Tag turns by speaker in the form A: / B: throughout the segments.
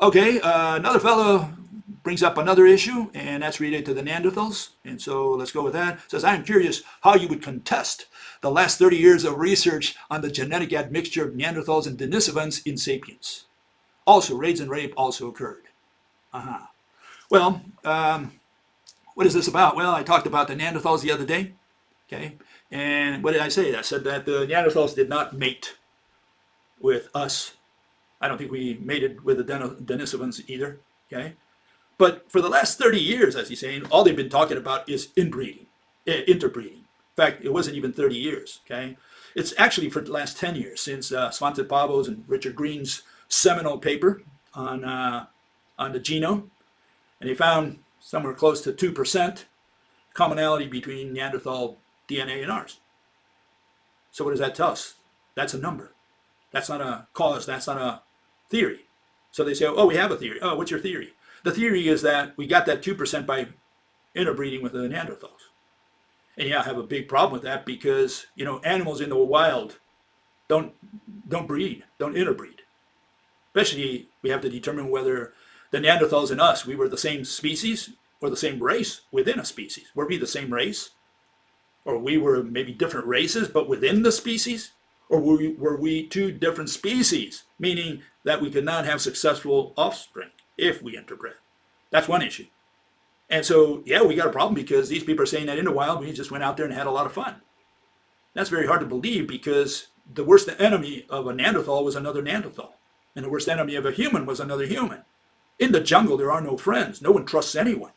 A: Okay, another fellow brings up another issue, and that's related to the Neanderthals. And so let's go with that. It says, I am curious how you would contest the last 30 years of research on the genetic admixture of Neanderthals and Denisovans in sapiens. Also, raids and rape also occurred. Uh-huh. Well, what is this about? Well, I talked about the Neanderthals the other day. Okay, and what did I say? I said that the Neanderthals did not mate with us. I don't think we mated with the Denisovans either. Okay, but for the last 30 years, as he's saying, all they've been talking about is inbreeding, interbreeding. In fact, it wasn't even 30 years. Okay, it's actually for the last 10 years since Svante Paabo's and Richard Green's seminal paper on the genome, and they found somewhere close to 2% commonality between Neanderthal DNA and ours. So what does that tell us? That's a number. That's not a cause. That's not a theory. So they say, oh, we have a theory. Oh, what's your theory? The theory is that we got that 2% by interbreeding with the Neanderthals. And yeah, I have a big problem with that because, you know, animals in the wild don't breed, don't interbreed. Especially, we have to determine whether the Neanderthals and us, we were the same species or the same race within a species. Were we the same race? Or we were maybe different races, but within the species? Or were we two different species, meaning that we could not have successful offspring if we interbred? That's one issue. And so, yeah, we got a problem because these people are saying that in the wild, we just went out there and had a lot of fun. That's very hard to believe because the worst enemy of a Neanderthal was another Neanderthal. And the worst enemy of a human was another human. In the jungle, there are no friends. No one trusts anyone.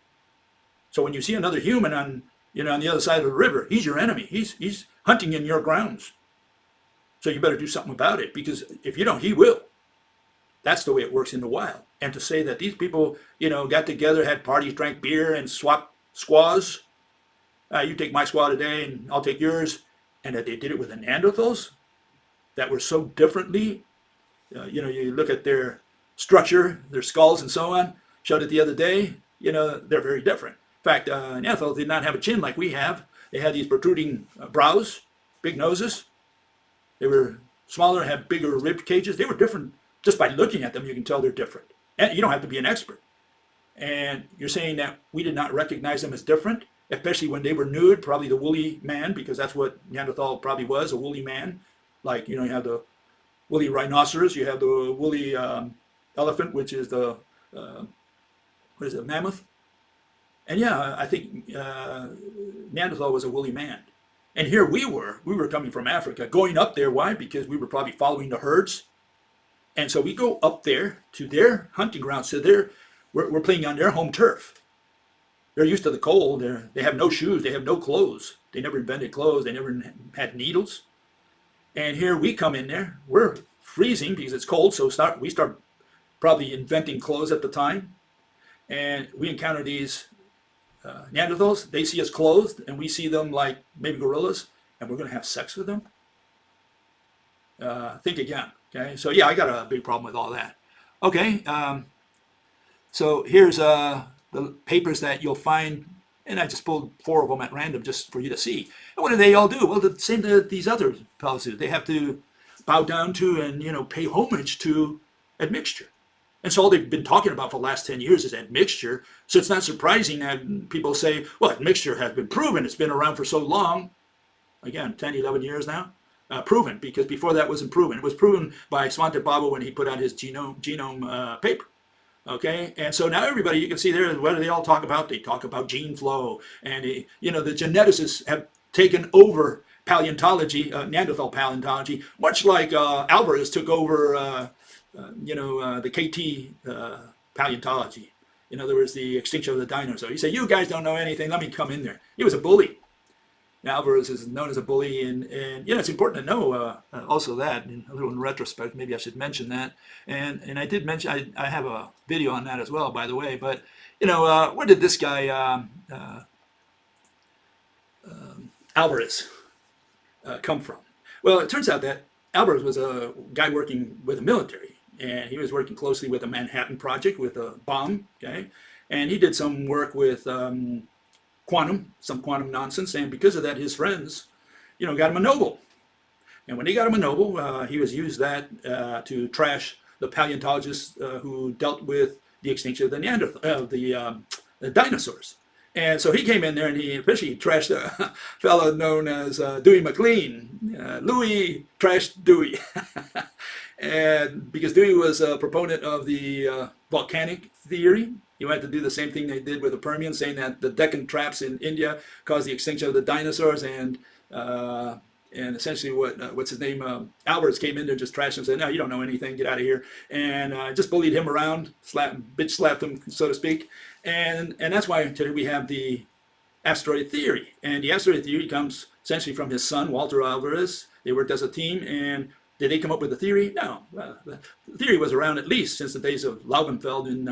A: So when you see another human on the other side of the river, he's your enemy. He's hunting in your grounds. So you better do something about it because if you don't, he will. That's the way it works in the wild. And to say that these people, got together, had parties, drank beer, and swapped squaws. You take my squaw today, and I'll take yours. And that they did it with the Neanderthals that were so differently. You look at their structure, their skulls, and so on. Showed it the other day. They're very different. In fact, Neanderthals did not have a chin like we have. They had these protruding brows, big noses. They were smaller, had bigger rib cages. They were different. Just by looking at them, you can tell they're different. And you don't have to be an expert. And you're saying that we did not recognize them as different, especially when they were nude, probably the woolly man, because that's what Neanderthal probably was, a woolly man. Like, you have the woolly rhinoceros, you have the woolly elephant, which is the, mammoth. And yeah, I think Neanderthal was a woolly man. And here we were coming from Africa, going up there. Why? Because we were probably following the herds. And so we go up there to their hunting grounds. So we're playing on their home turf. They're used to the cold. They have no shoes. They have no clothes. They never invented clothes. They never had needles. And here we come in there. We're freezing because it's cold. So we start probably inventing clothes at the time. And we encounter these Neanderthals. They see us clothed, and we see them like maybe gorillas, and we're going to have sex with them. Think again. Okay, so yeah, I got a big problem with all that. Okay, so here's the papers that you'll find, and I just pulled 4 of them at random just for you to see. And what do they all do? Well, the same that these other fellows do. They have to bow down to and pay homage to admixture. And so all they've been talking about for the last 10 years is admixture. So it's not surprising that people say, well, admixture has been proven. It's been around for so long. Again, 10, 11 years now. Proven, because before that wasn't proven. It was proven by Svante Paabo when he put out his genome paper. Okay, and so now everybody, you can see there, what do they all talk about? They talk about gene flow, and the geneticists have taken over paleontology, Neanderthal paleontology, much like Alvarez took over, the KT paleontology. In other words, the extinction of the dinosaur. He said, "You guys don't know anything. Let me come in there." He was a bully. Alvarez is known as a bully, and it's important to know also that, a little in retrospect, maybe I should mention that. And I did mention, I have a video on that as well, by the way, but, where did this guy, Alvarez, come from? Well, it turns out that Alvarez was a guy working with the military, and he was working closely with the Manhattan Project with a bomb, okay? And he did some work with some quantum nonsense, and because of that, his friends, got him a Nobel. And when they got him a Nobel, he was used that to trash the paleontologists who dealt with the extinction of the Neanderthal, the dinosaurs. And so he came in there and he officially trashed a fellow known as Dewey McLean. Louis trashed Dewey. And because Dewey was a proponent of the volcanic theory, he wanted to do the same thing they did with the Permian, saying that the Deccan traps in India caused the extinction of the dinosaurs, and essentially what's his name, Alvarez came in there, just trashed him, and said, "No, you don't know anything, get out of here," and just bullied him around, bitch slapped him, so to speak, and that's why today we have the asteroid theory, and the asteroid theory comes essentially from his son Walter Alvarez. They worked as a team, and did they come up with the theory? No, the theory was around at least since the days of Laubenfeld in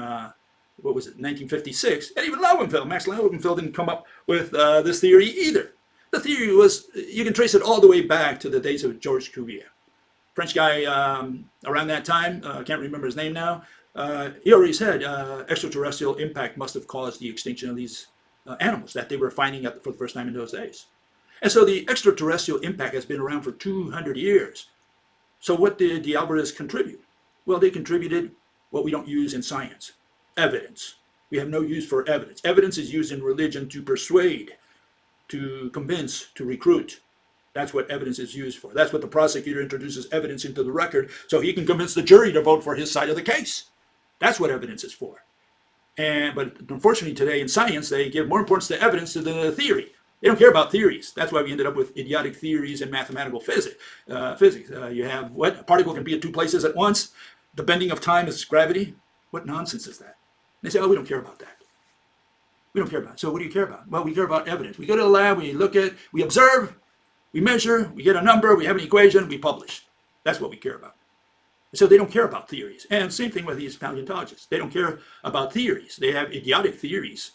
A: 1956, and even Max Laubenfeld didn't come up with this theory either. The theory was, you can trace it all the way back to the days of Georges Cuvier. French guy around that time, I can't remember his name now, he already said extraterrestrial impact must have caused the extinction of these animals that they were finding for the first time in those days. And so the extraterrestrial impact has been around for 200 years. So what did the Alvarez contribute? Well, they contributed what we don't use in science, evidence. We have no use for evidence. Evidence is used in religion to persuade, to convince, to recruit. That's what evidence is used for. That's what the prosecutor introduces evidence into the record so he can convince the jury to vote for his side of the case. That's what evidence is for. But unfortunately today in science, they give more importance to evidence than the theory. They don't care about theories. That's why we ended up with idiotic theories in mathematical physics. You have what? A particle can be at two places at once. The bending of time is gravity. What nonsense is that? And they say, oh, we don't care about that. We don't care about it. So what do you care about? Well, we care about evidence. We go to the lab, we look at, we observe, we measure, we get a number, we have an equation, we publish. That's what we care about. So they don't care about theories. And same thing with these paleontologists. They don't care about theories. They have idiotic theories.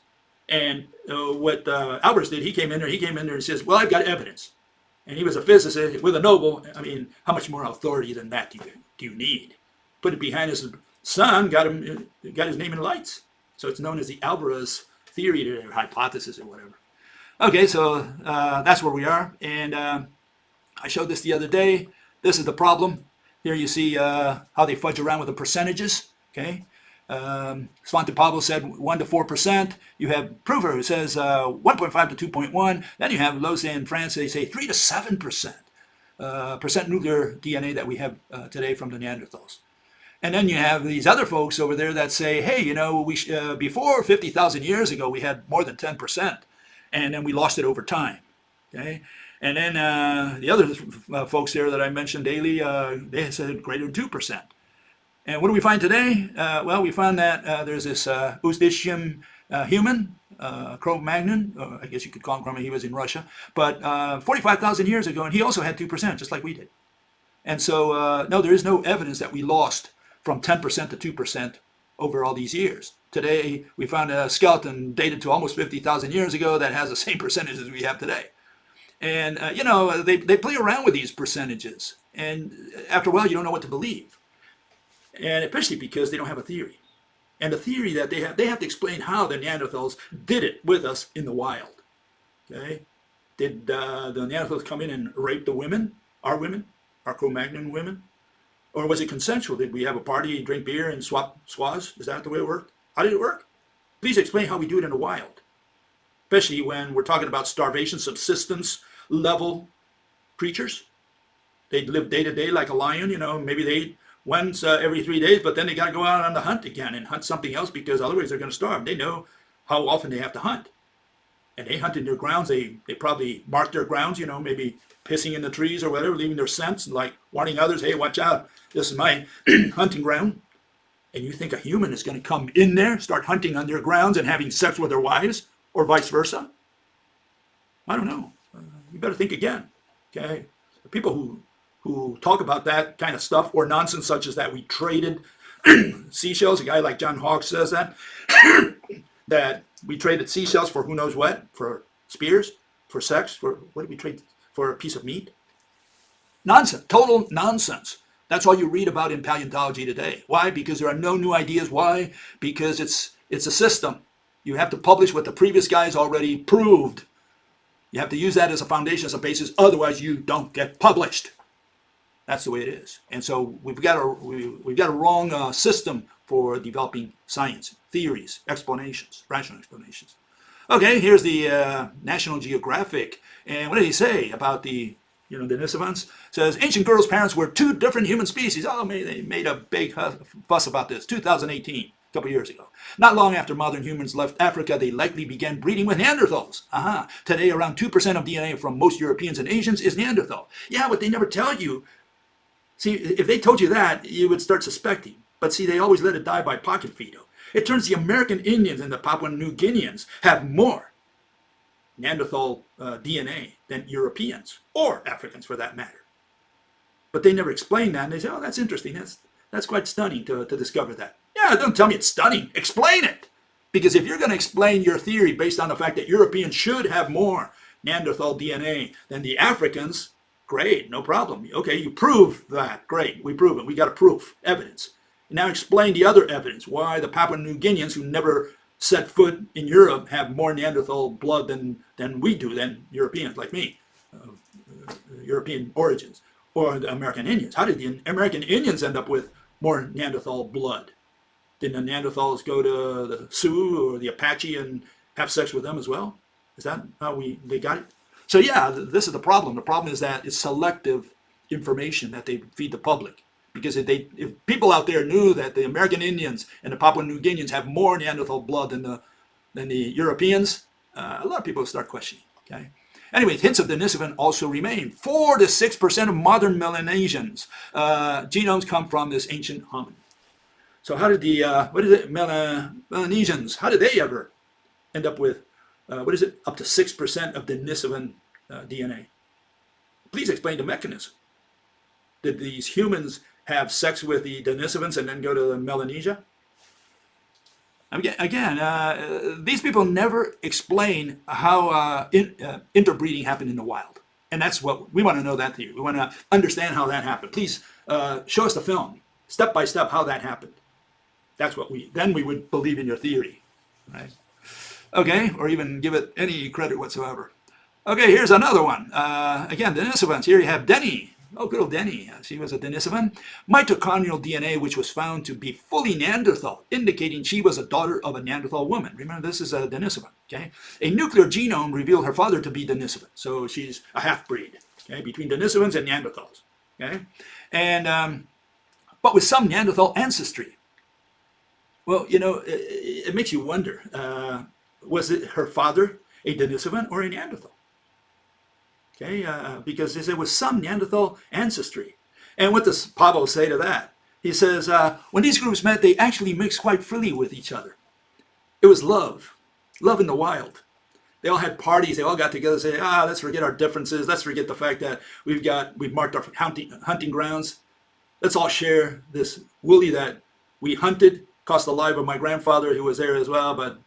A: And what Alvarez did, he came in there and says, well, I've got evidence. And he was a physicist with a Nobel. I mean, how much more authority than that do you need? Put it behind his son, got his name in lights. So it's known as the Alvarez theory, or hypothesis, or whatever. Okay, so that's where we are. And I showed this the other day. This is the problem. Here you see how they fudge around with the percentages. Okay. Svante Pavlo said 1 to 4%. You have Prover who says 1.5 to 2.1. Then you have Lose in France, they say 3 to 7% percent nuclear DNA that we have today from the Neanderthals. And then you have these other folks over there that say, hey, you know, before 50,000 years ago, we had more than 10%, and then we lost it over time. Okay. And then the other folks there that I mentioned daily, they said greater than 2%. And what do we find today? Well, we found that there's this Uzdishim human, Cro-Magnon, I guess you could call him Cro-Magnon, he was in Russia, but 45,000 years ago, and he also had 2%, just like we did. And so, no, there is no evidence that we lost from 10% to 2% over all these years. Today, we found a skeleton dated to almost 50,000 years ago that has the same percentages as we have today. And, you know, they play around with these percentages. And after a while, you don't know what to believe. And especially because they don't have a theory. And the theory that they have to explain how the Neanderthals did it with us in the wild. Okay? Did the Neanderthals come in and rape the women, our Cro-Magnon women? Or was it consensual? Did we have a party, drink beer, and swap squaws? Is that the way it worked? How did it work? Please explain how we do it in the wild. Especially when we're talking about starvation, subsistence level creatures. They live day to day like a lion, you know, maybe they eat once every 3 days, but then they got to go out on the hunt again and hunt something else because otherwise they're going to starve. They know how often they have to hunt. And they hunt in their grounds. They probably mark their grounds, you know, maybe pissing in the trees or whatever, leaving their scents, like warning others, hey, watch out, this is my hunting ground. And you think a human is going to come in there, start hunting on their grounds and having sex with their wives, or vice versa? I don't know. You better think again, okay? The people who talk about that kind of stuff, or nonsense such as that we traded seashells, a guy like John Hawkes says that, that we traded seashells for who knows what, for spears, for sex, for what did we trade, for a piece of meat? Nonsense, total nonsense. That's all you read about in paleontology today. Why? Because there are no new ideas. Why? Because it's a system. You have to publish what the previous guys already proved. You have to use that as a foundation, as a basis, otherwise you don't get published. That's the way it is. And so we've got a wrong system for developing science, theories, explanations, rational explanations. Okay, here's the National Geographic, and what did he say about the Denisovans? It says ancient girls' parents were two different human species. Oh, they made a big fuss about this. 2018, a couple years ago. Not long after modern humans left Africa, they likely began breeding with Neanderthals. Today, around 2% of DNA from most Europeans and Asians is Neanderthal. Yeah, but they never tell you. See, if they told you that, you would start suspecting. But see, they always let it die by pocket veto. It turns the American Indians and the Papua New Guineans have more Neanderthal DNA than Europeans, or Africans for that matter. But they never explain that, and they say, oh, that's interesting. That's quite stunning to discover that. Yeah, don't tell me it's stunning. Explain it. Because if you're going to explain your theory based on the fact that Europeans should have more Neanderthal DNA than the Africans, great, no problem. Okay, you prove that. Great, we prove it. We got a proof, evidence. Now explain the other evidence, why the Papua New Guineans who never set foot in Europe have more Neanderthal blood than we do, than Europeans like me, European origins, or the American Indians. How did the American Indians end up with more Neanderthal blood? Did the Neanderthals go to the Sioux or the Apache and have sex with them as well? Is that how they got it? So yeah, this is the problem. The problem is that it's selective information that they feed the public. Because if people out there knew that the American Indians and the Papua New Guineans have more Neanderthal blood than the Europeans, a lot of people start questioning. Okay. Anyways, hints of Denisovan also remain. 4 to 6% of modern Melanesians genomes come from this ancient hominid. So how did the Melanesians? How did they ever end up with up to 6% of Denisovan DNA? Please explain the mechanism. Did these humans have sex with the Denisovans and then go to Melanesia? Again, these people never explain how interbreeding happened in the wild. And that's what we want to know, that theory. We want to understand how that happened. Please show us the film, step by step, how that happened. That's what then we would believe in your theory, right? Okay, or even give it any credit whatsoever. Okay, here's another one. Again, Denisovans. Here you have Denny. Oh, good old Denny. She was a Denisovan. Mitochondrial DNA, which was found to be fully Neanderthal, indicating she was a daughter of a Neanderthal woman. Remember, this is a Denisovan. Okay? A nuclear genome revealed her father to be Denisovan. So she's a half-breed, okay, between Denisovans and Neanderthals. Okay? And, but with some Neanderthal ancestry. Well, it makes you wonder, was it her father a Denisovan or a Neanderthal? Okay, because there was some Neanderthal ancestry. And what does Pablo say to that? He says, when these groups met, they actually mixed quite freely with each other. It was love in the wild. They all had parties. They all got together and say, let's forget our differences. Let's forget the fact that we've marked our hunting grounds. Let's all share this woolly that we hunted. Cost the life of my grandfather, who was there as well. But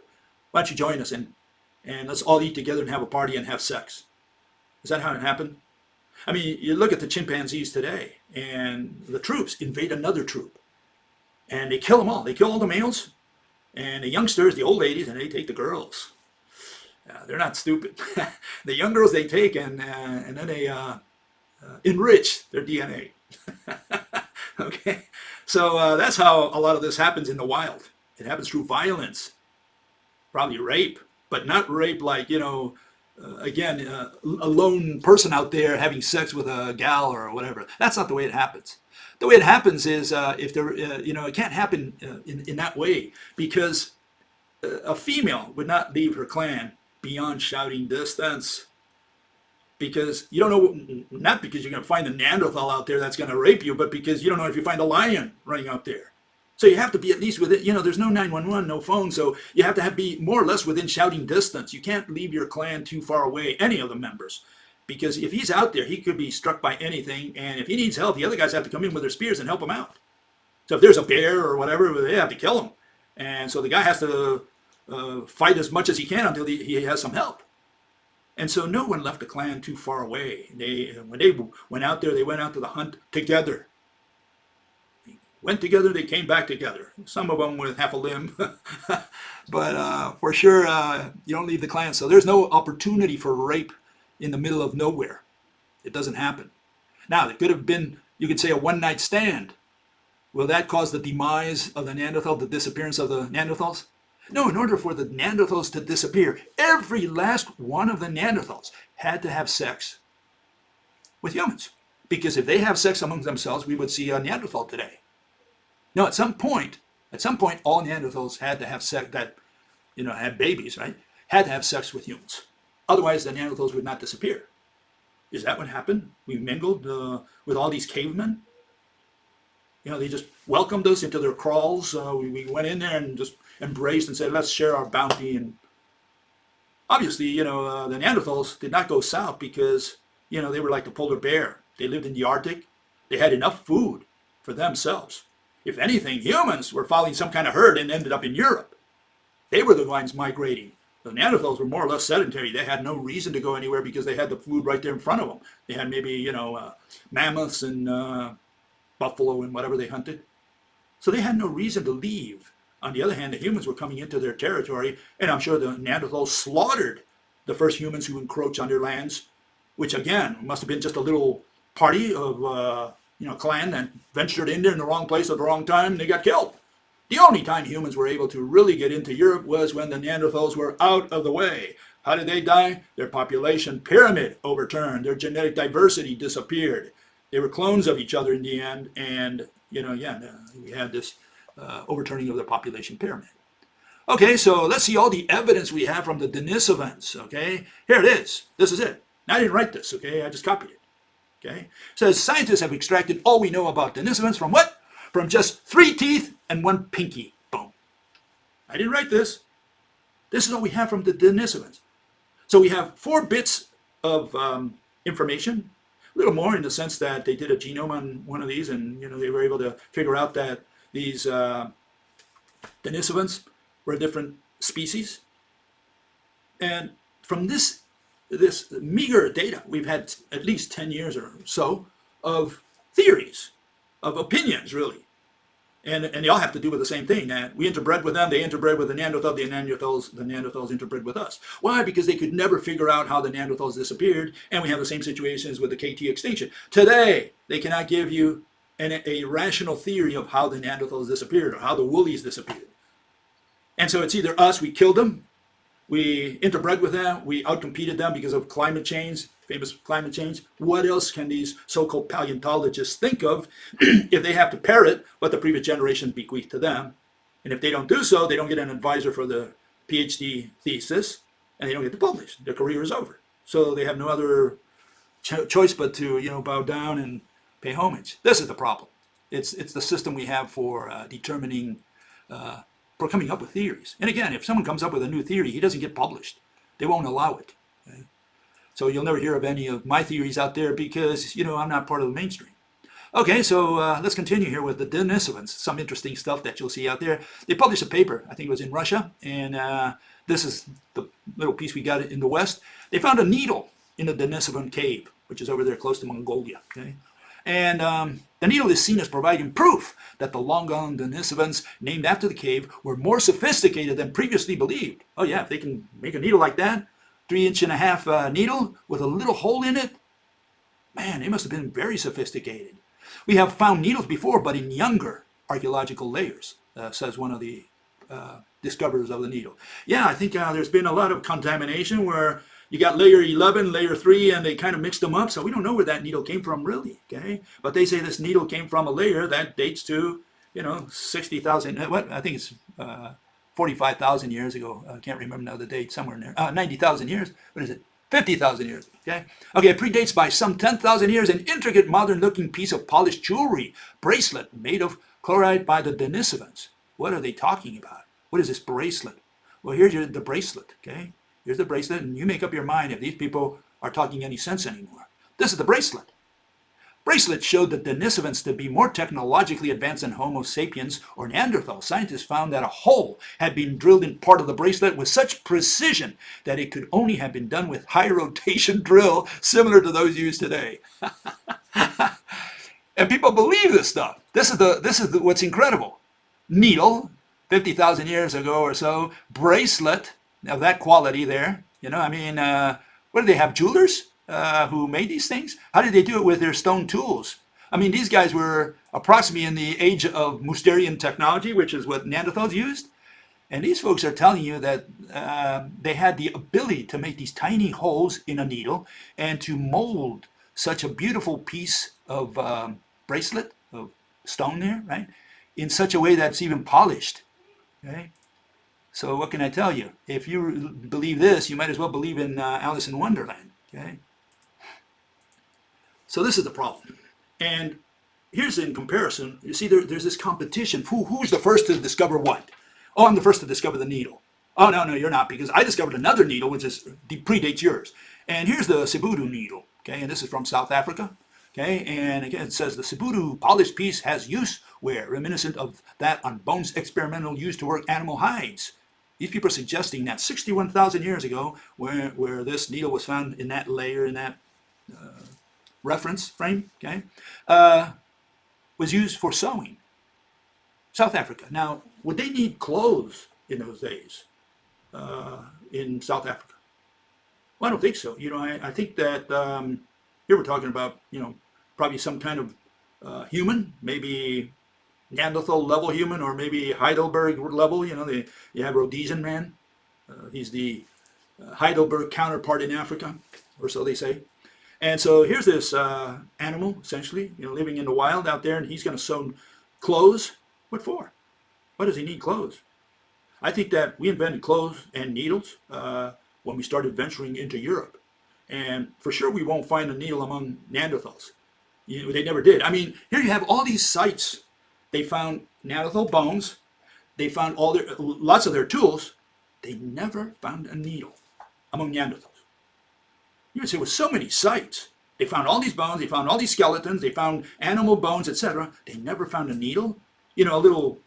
A: why don't you join us and let's all eat together and have a party and have sex. Is that how it happened? I mean, you look at the chimpanzees today, and the troops invade another troop, and they kill them all. They kill all the males, and the youngsters, the old ladies, and they take the girls. They're not stupid. The young girls they take, and then they enrich their DNA. Okay, so that's how a lot of this happens in the wild. It happens through violence, probably rape, but not rape like, a lone person out there having sex with a gal or whatever. That's not the way it happens. The way it happens is it can't happen in that way, because a female would not leave her clan beyond shouting distance, because you don't know, not because you're going to find a Neanderthal out there that's going to rape you, but because you don't know if you find a lion running out there. So you have to be at least within, there's no 911, no phone, so you have to be more or less within shouting distance. You can't leave your clan too far away, any of the members, because if he's out there, he could be struck by anything, and if he needs help, the other guys have to come in with their spears and help him out. So if there's a bear or whatever, they have to kill him. And so the guy has to fight as much as he can until he has some help. And so no one left the clan too far away. When they went out there, they went out to the hunt together. Went together, they came back together. Some of them with half a limb. But for sure, you don't leave the clan. So there's no opportunity for rape in the middle of nowhere. It doesn't happen. Now, it could have been, You could say a one-night stand. Will that cause the demise of the Neanderthal, the disappearance of the Neanderthals? No, in order for the Neanderthals to disappear, every last one of the Neanderthals had to have sex with humans. Because if they have sex among themselves, we would see a Neanderthal today. No, at some point, all Neanderthals had to have sex, that, had babies, right? Had to have sex with humans. Otherwise, the Neanderthals would not disappear. Is that what happened? We mingled with all these cavemen. They just welcomed us into their kraals. We went in there and just embraced and said, let's share our bounty. And obviously, the Neanderthals did not go south because, they were like the polar bear. They lived in the Arctic. They had enough food for themselves. If anything, humans were following some kind of herd and ended up in Europe. They were the ones migrating. The Neanderthals were more or less sedentary. They had no reason to go anywhere because they had the food right there in front of them. They had maybe, mammoths and buffalo and whatever they hunted. So they had no reason to leave. On the other hand, the humans were coming into their territory, and I'm sure the Neanderthals slaughtered the first humans who encroached on their lands, which again must have been just a little party of clan that ventured in there in the wrong place at the wrong time, and they got killed. The only time humans were able to really get into Europe was when the Neanderthals were out of the way. How did they die? Their population pyramid overturned. Their genetic diversity disappeared. They were clones of each other in the end, and we had this overturning of the population pyramid. Okay, so let's see all the evidence we have from the Denisovans. Okay, here it is. This is it. Now, I didn't write this. Okay, I just copied it. Okay, it says scientists have extracted all we know about Denisovans from what? From just 3 teeth and 1 pinky. Boom. I didn't write this. This is all we have from the Denisovans. So we have 4 bits of information. A little more in the sense that they did a genome on one of these, and they were able to figure out that these Denisovans were a different species. And from this meager data, we've had at least 10 years or so of theories, of opinions, really. And they all have to do with the same thing. That we interbred with them, they interbred with the Neanderthal, the Neanderthals interbred with us. Why? Because they could never figure out how the Neanderthals disappeared, and we have the same situations with the KT extinction. Today, they cannot give you a rational theory of how the Neanderthals disappeared or how the woolies disappeared. And so it's either us, we killed them, we interbred with them, we outcompeted them because of climate change, famous climate change. What else can these so-called paleontologists think of if they have to parrot what the previous generation bequeathed to them? And if they don't do so, they don't get an advisor for the PhD thesis, and they don't get to publish. Their career is over. So they have no other choice but to bow down and pay homage. This is the problem. It's the system we have for determining, for coming up with theories. And again, if someone comes up with a new theory, he doesn't get published. They won't allow it. Okay? So you'll never hear of any of my theories out there because, I'm not part of the mainstream. Okay, so let's continue here with the Denisovans. Some interesting stuff that you'll see out there. They published a paper, I think it was in Russia, and this is the little piece we got in the West. They found a needle in the Denisovan cave, which is over there close to Mongolia. Okay? And the needle is seen as providing proof that the long-gone Denisovans, named after the cave, were more sophisticated than previously believed. Oh yeah, if they can make a needle like that, 3.5-inch needle with a little hole in it, man, they must have been very sophisticated. We have found needles before, but in younger archaeological layers, says one of the discoverers of the needle. Yeah, I think there's been a lot of contamination where you got layer 11, layer 3, and they kind of mixed them up, so we don't know where that needle came from really, okay? But they say this needle came from a layer that dates to, 60,000, I think it's 45,000 years ago. I can't remember now the date, somewhere in there. 90,000 years, what is it? 50,000 years, okay? Okay, it predates by some 10,000 years an intricate modern-looking piece of polished jewelry, bracelet made of chloride by the Denisovans. What are they talking about? What is this bracelet? Well, here's the bracelet, okay? Here's the bracelet, and you make up your mind if these people are talking any sense anymore. This is the bracelet. Bracelets showed the Denisovans to be more technologically advanced than Homo sapiens or Neanderthal. Scientists found that a hole had been drilled in part of the bracelet with such precision that it could only have been done with high rotation drill similar to those used today. And people believe this stuff. This is what's incredible. Needle, 50,000 years ago or so, bracelet of that quality there. What do they have, jewelers who made these things? How did they do it with their stone tools? I mean, these guys were approximately in the age of Mousterian technology, which is what Neanderthals used. And these folks are telling you that they had the ability to make these tiny holes in a needle and to mold such a beautiful piece of bracelet of stone there, right, in such a way that's even polished. Okay? So what can I tell you? If you believe this, you might as well believe in Alice in Wonderland. Okay? So this is the problem. And here's in comparison, you see there's this competition. Who's the first to discover what? Oh, I'm the first to discover the needle. Oh, no, you're not, because I discovered another needle which predates yours. And here's the Cebudu needle, okay, and this is from South Africa, okay, and again it says the Cebudu polished piece has use where reminiscent of that on bones experimental used to work animal hides. These people are suggesting that 61,000 years ago, where this needle was found in that layer, in that reference frame, okay, was used for sewing. South Africa. Now, would they need clothes in those days in South Africa? Well, I don't think so. You know, I think that here we're talking about, you know, probably some kind of human, maybe Neanderthal level human, or maybe Heidelberg level. You know, you have Rhodesian man. He's the Heidelberg counterpart in Africa, or so they say. And so here's this animal, essentially, you know, living in the wild out there, and he's going to sew clothes. What for? Why does he need clothes? I think that we invented clothes and needles when we started venturing into Europe. And for sure we won't find a needle among Neanderthals. You know, they never did. I mean, here you have all these sites. They found Neanderthal bones. They found lots of their tools. They never found a needle among Neanderthals. You would say, with so many sites, they found all these bones, they found all these skeletons, they found animal bones, etc. They never found a needle. You know, a little,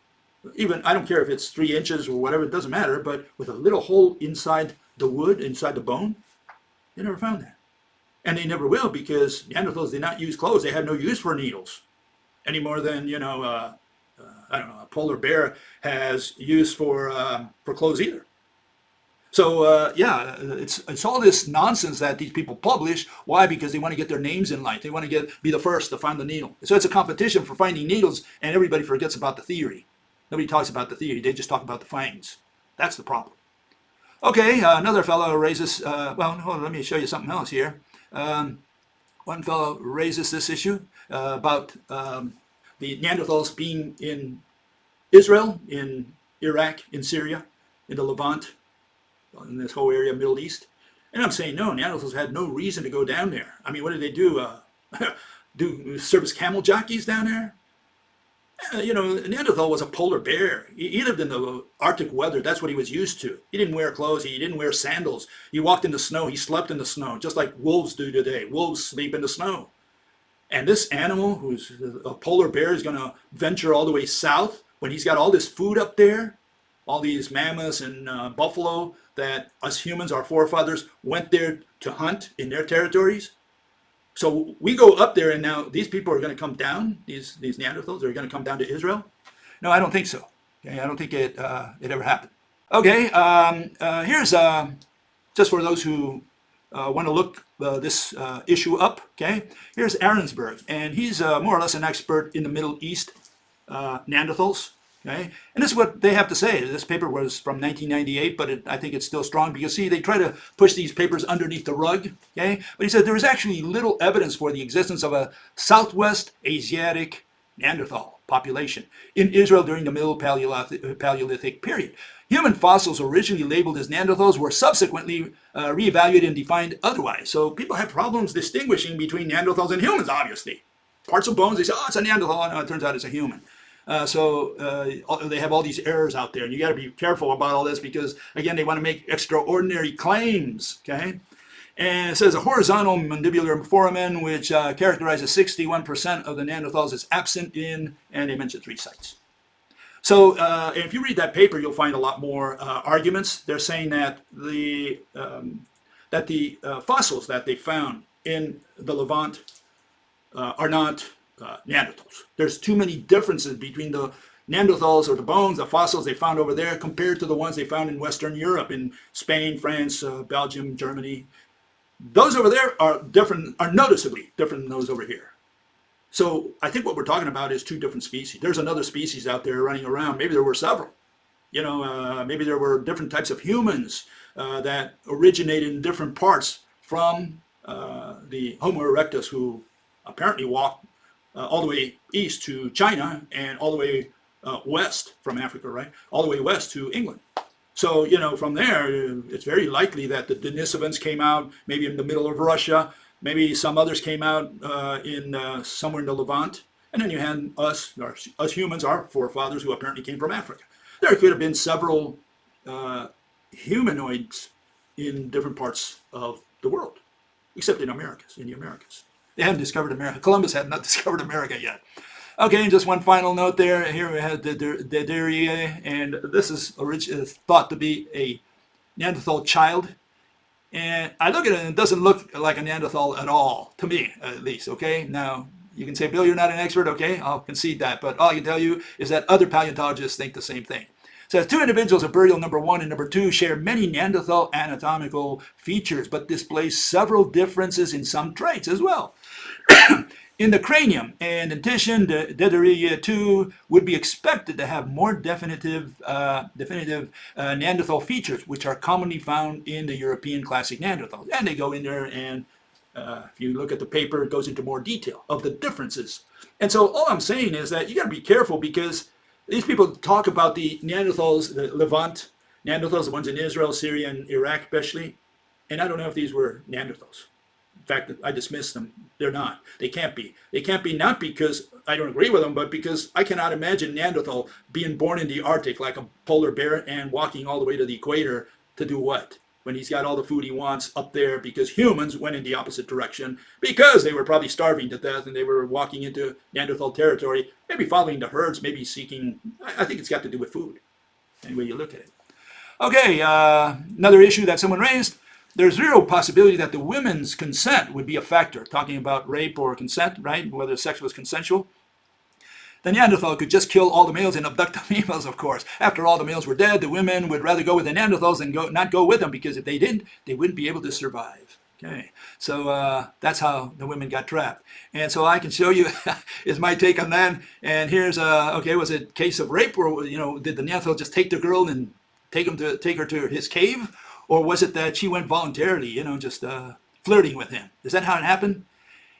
A: even, I don't care if it's 3 inches or whatever, it doesn't matter, but with a little hole inside the wood, inside the bone, they never found that. And they never will, because Neanderthals did not use clothes. They had no use for needles, any more than, you know, I don't know, a polar bear has use for clothes either. So yeah, it's all this nonsense that these people publish. Why? Because they want to get their names in light. They want to be the first to find the needle. So it's a competition for finding needles, and everybody forgets about the theory. Nobody talks about the theory. They just talk about the finds. That's the problem. Okay, another fellow raises. Well, hold on, let me show you something else here. One fellow raises this issue about the Neanderthals being in Israel, in Iraq, in Syria, in the Levant, in this whole area of Middle East. And I'm saying, no, Neanderthals had no reason to go down there. I mean, what did they do? Do service camel jockeys down there? You know, Neanderthal was a polar bear. He lived in the Arctic weather. That's what he was used to. He didn't wear clothes. He didn't wear sandals. He walked in the snow. He slept in the snow, just like wolves do today. Wolves sleep in the snow. And this animal, who's a polar bear, is going to venture all the way south when he's got all this food up there, all these mammoths and buffalo that us humans, our forefathers, went there to hunt in their territories. So we go up there, and now these people are going to come down, these Neanderthals are going to come down to Israel? No, I don't think so. Okay, I don't think it ever happened. Okay, here's, just for those who want to look this issue up, okay, here's Ahrensberg, and he's more or less an expert in the Middle East Neanderthals. Okay? And this is what they have to say. This paper was from 1998, but I think it's still strong because, see, they try to push these papers underneath the rug. Okay? But he said there is actually little evidence for the existence of a Southwest Asiatic Neanderthal population in Israel during the Middle Paleolithic period. Human fossils originally labeled as Neanderthals were subsequently reevaluated and defined otherwise. So people have problems distinguishing between Neanderthals and humans, obviously. Parts of bones, they say, oh, it's a Neanderthal. No, it turns out it's a human. So they have all these errors out there, and you got to be careful about all this because, again, they want to make extraordinary claims. Okay, and it says a horizontal mandibular foramen, which characterizes 61% of the Neanderthals, is absent in, and they mention 3 sites. So if you read that paper, you'll find a lot more arguments. They're saying that the fossils that they found in the Levant are not Neanderthals. There's too many differences between the Neanderthals or the bones, the fossils they found over there compared to the ones they found in Western Europe, in Spain, France, Belgium, Germany. Those over there are different, are noticeably different than those over here. So I think what we're talking about is two different species. There's another species out there running around. Maybe there were several. Maybe there were different types of humans that originated in different parts from the Homo erectus, who apparently walked all the way east to China and all the way west from Africa, right? All the way west to England. So, from there, it's very likely that the Denisovans came out maybe in the middle of Russia. Maybe some others came out in somewhere in the Levant. And then you had us humans, our forefathers, who apparently came from Africa. There could have been several humanoids in different parts of the world, except in the Americas. They haven't discovered America. Columbus had not discovered America yet. Okay, and just one final note there. Here we have the bgaede, and this is thought to be a Neanderthal child. And I look at it and it doesn't look like a Neanderthal at all, to me at least, okay? Now, you can say, Bill, you're not an expert, okay? I'll concede that. But all I can tell you is that other paleontologists think the same thing. So two individuals of burial number 1 and number 2 share many Neanderthal anatomical features, but display several differences in some traits as well. In the cranium and dentition, the bgaede 2 would be expected to have more definitive Neanderthal features, which are commonly found in the European classic Neanderthals. And they go in there, and if you look at the paper, it goes into more detail of the differences. And so all I'm saying is that you got to be careful, because these people talk about the Neanderthals, the Levant Neanderthals, the ones in Israel, Syria, and Iraq especially, and I don't know if these were Neanderthals. In fact, I dismiss them. They're not. They can't be. They can't be, not because I don't agree with them, but because I cannot imagine Neanderthal being born in the Arctic like a polar bear and walking all the way to the equator to do what? When he's got all the food he wants up there, because humans went in the opposite direction because they were probably starving to death and they were walking into Neanderthal territory, maybe following the herds, maybe seeking, I think it's got to do with food, any way you look at it. Okay, another issue that someone raised. There's zero possibility that the women's consent would be a factor, talking about rape or consent, right? Whether sex was consensual. The Neanderthal could just kill all the males and abduct the females, of course. After all the males were dead, the women would rather go with the Neanderthals than not go with them, because if they didn't, they wouldn't be able to survive. Okay, so that's how the women got trapped. And so I can show you is my take on that. And here's okay, was it a case of rape, or did the Neanderthal just take the girl and take her to his cave? Or was it that she went voluntarily, just flirting with him? Is that how it happened?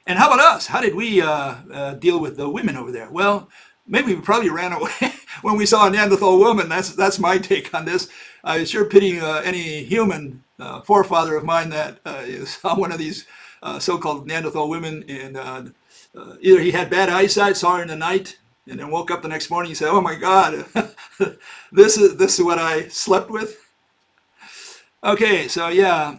A: And how about us? How did we deal with the women over there? Well, maybe we probably ran away when we saw a Neanderthal woman. That's my take on this. I sure pity any human forefather of mine that saw one of these so-called Neanderthal women, and either he had bad eyesight, saw her in the night, and then woke up the next morning and said, "Oh my God, this is what I slept with." Okay, so yeah,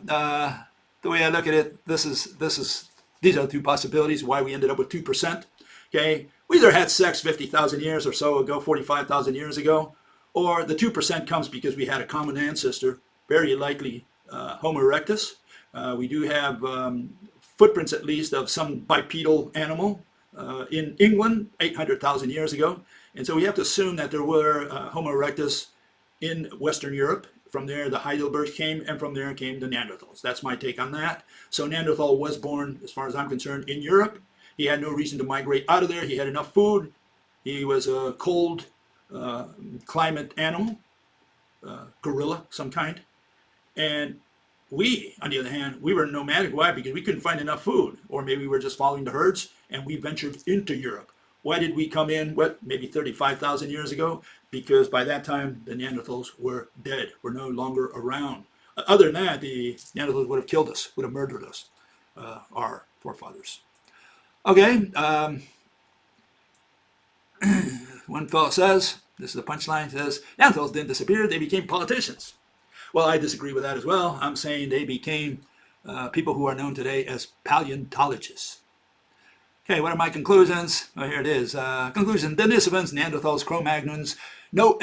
A: the way I look at it, these are the two possibilities why we ended up with 2%. Okay, we either had sex 50,000 years or so ago, 45,000 years ago, or the 2% comes because we had a common ancestor, very likely Homo erectus. We do have footprints, at least, of some bipedal animal in England 800,000 years ago, and so we have to assume that there were Homo erectus in Western Europe. From there, the Heidelbergs came, and from there came the Neanderthals. That's my take on that. So Neanderthal was born, as far as I'm concerned, in Europe. He had no reason to migrate out of there. He had enough food. He was a cold climate animal, gorilla, some kind. And we, on the other hand, we were nomadic. Why? Because we couldn't find enough food. Or maybe we were just following the herds, and we ventured into Europe. Why did we come in, maybe 35,000 years ago? Because by that time, the Neanderthals were dead, were no longer around. Other than that, the Neanderthals would have killed us, would have murdered us, our forefathers. Okay, one fellow says, this is the punchline, says, Neanderthals didn't disappear, they became politicians. Well, I disagree with that as well. I'm saying they became people who are known today as paleontologists. Okay, what are my conclusions? Well, here it is. Conclusion: Denisovans, Neanderthals, Cro-Magnons. No,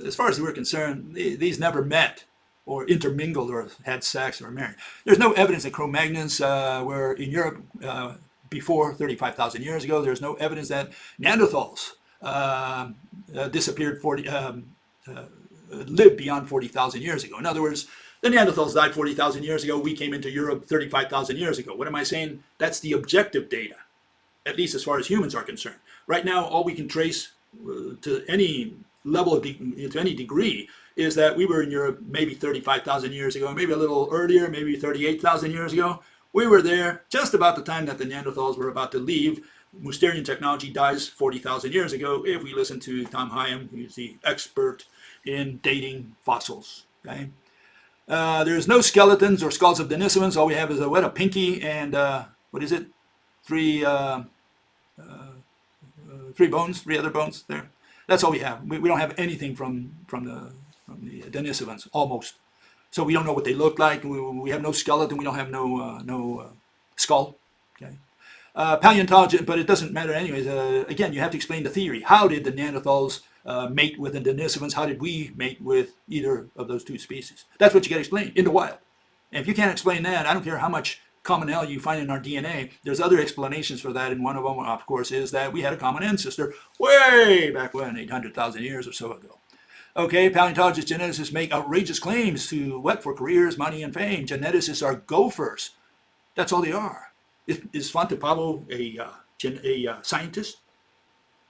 A: as far as we're concerned, these never met or intermingled or had sex or married. There's no evidence that Cro-Magnons were in Europe before 35,000 years ago. There's no evidence that Neanderthals lived beyond 40,000 years ago. In other words, the Neanderthals died 40,000 years ago. We came into Europe 35,000 years ago. What am I saying? That's the objective data. at least as far as humans are concerned. Right now, all we can trace to any level of to any degree is that we were in Europe maybe 35,000 years ago, maybe a little earlier, maybe 38,000 years ago. We were there just about the time that the Neanderthals were about to leave. Mousterian technology dies 40,000 years ago if we listen to Tom Hyam, who's the expert in dating fossils. Okay? There's no skeletons or skulls of denisovans. All we have is a pinky and, what is it? Three bones, three other bones there. That's all we have. We don't have anything from the denisovans, almost. So we don't know what they look like. We have no skeleton. We don't have no skull. Okay. Paleontology, but it doesn't matter anyways. Again, you have to explain the theory. How did the Neanderthals mate with the denisovans? How did we mate with either of those two species? That's what you got to explain in the wild. And if you can't explain that, I don't care how much commonality you find in our DNA. There's other explanations for that, and one of them, of course, is that we had a common ancestor way back when, 800,000 years or so ago. Okay, paleontologists, geneticists make outrageous claims to what? For careers, money, and fame. Geneticists are gophers. That's all they are. Is Svante Pavo a scientist?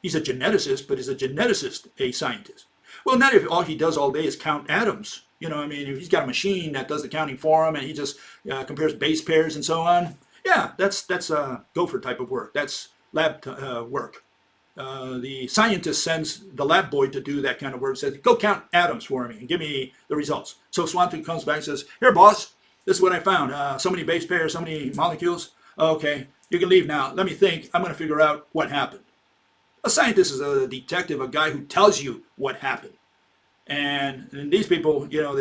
A: He's a geneticist, but is a geneticist a scientist? Well, not if all he does all day is count atoms. You know, I mean, if he's got a machine that does the counting for him and he just compares base pairs and so on, yeah, that's gopher type of work. That's lab work. The scientist sends the lab boy to do that kind of work, says, go count atoms for me and give me the results. So Svante comes back and says, here, boss, this is what I found. So many base pairs, so many molecules. Okay, you can leave now. Let me think. I'm going to figure out what happened. A scientist is a detective, a guy who tells you what happened. And these people, you know,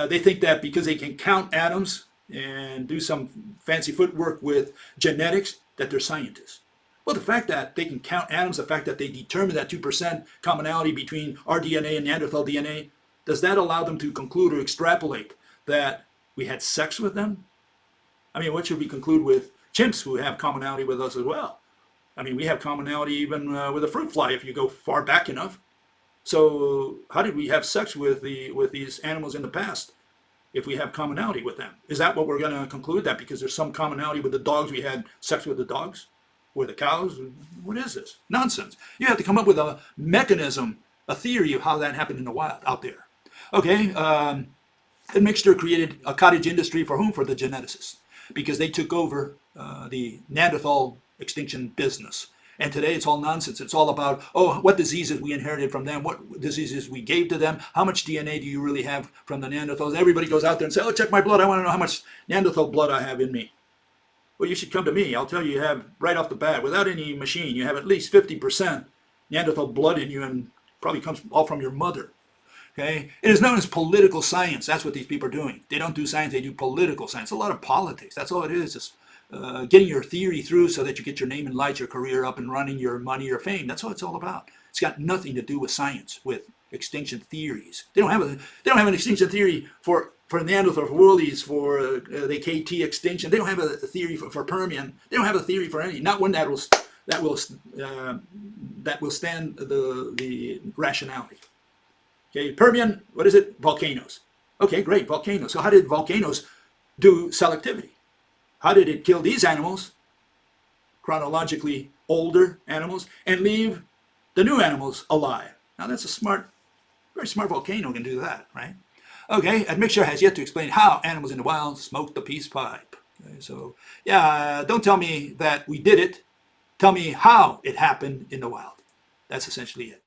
A: they think that because they can count atoms and do some fancy footwork with genetics, that they're scientists. Well, the fact that they can count atoms, the fact that they determine that 2% commonality between our DNA and Neanderthal DNA, does that allow them to conclude or extrapolate that we had sex with them? I mean, what should we conclude with chimps who have commonality with us as well? I mean, we have commonality even with a fruit fly if you go far back enough. So how did we have sex with these animals in the past if we have commonality with them? Is that what we're going to conclude? That because there's some commonality with the dogs, we had sex with the dogs? Or the cows? What is this? Nonsense. You have to come up with a mechanism, a theory of how that happened in the wild out there. Okay, Admixture created a cottage industry for whom? For the geneticists. Because they took over the Neanderthal extinction business. And today it's all nonsense. It's all about, oh, what diseases we inherited from them, what diseases we gave to them, how much DNA do you really have from the Neanderthals? Everybody goes out there and says, oh, check my blood. I want to know how much Neanderthal blood I have in me. Well, you should come to me. I'll tell you have, right off the bat, without any machine, you have at least 50% Neanderthal blood in you, and probably comes all from your mother. Okay? It is known as political science. That's what these people are doing. They don't do science, they do political science. A lot of politics. That's all it is. Just getting your theory through so that you get your name and lights, your career up and running, your money, your fame. That's what it's all about. It's got nothing to do with science, with extinction theories. They don't have an extinction theory for Neanderthal, for Woolies, for the KT extinction. They don't have a theory for Permian. They don't have a theory for any. Not one that will stand the rationality. Okay, Permian. What is it? Volcanoes. Okay, great, volcanoes. So how did volcanoes do selectivity? How did it kill these animals, chronologically older animals, and leave the new animals alive? Now that's a very smart volcano can do that, right? Okay, Admixture has yet to explain how animals in the wild smoke the peace pipe. Okay, so, yeah, don't tell me that we did it. Tell me how it happened in the wild. That's essentially it.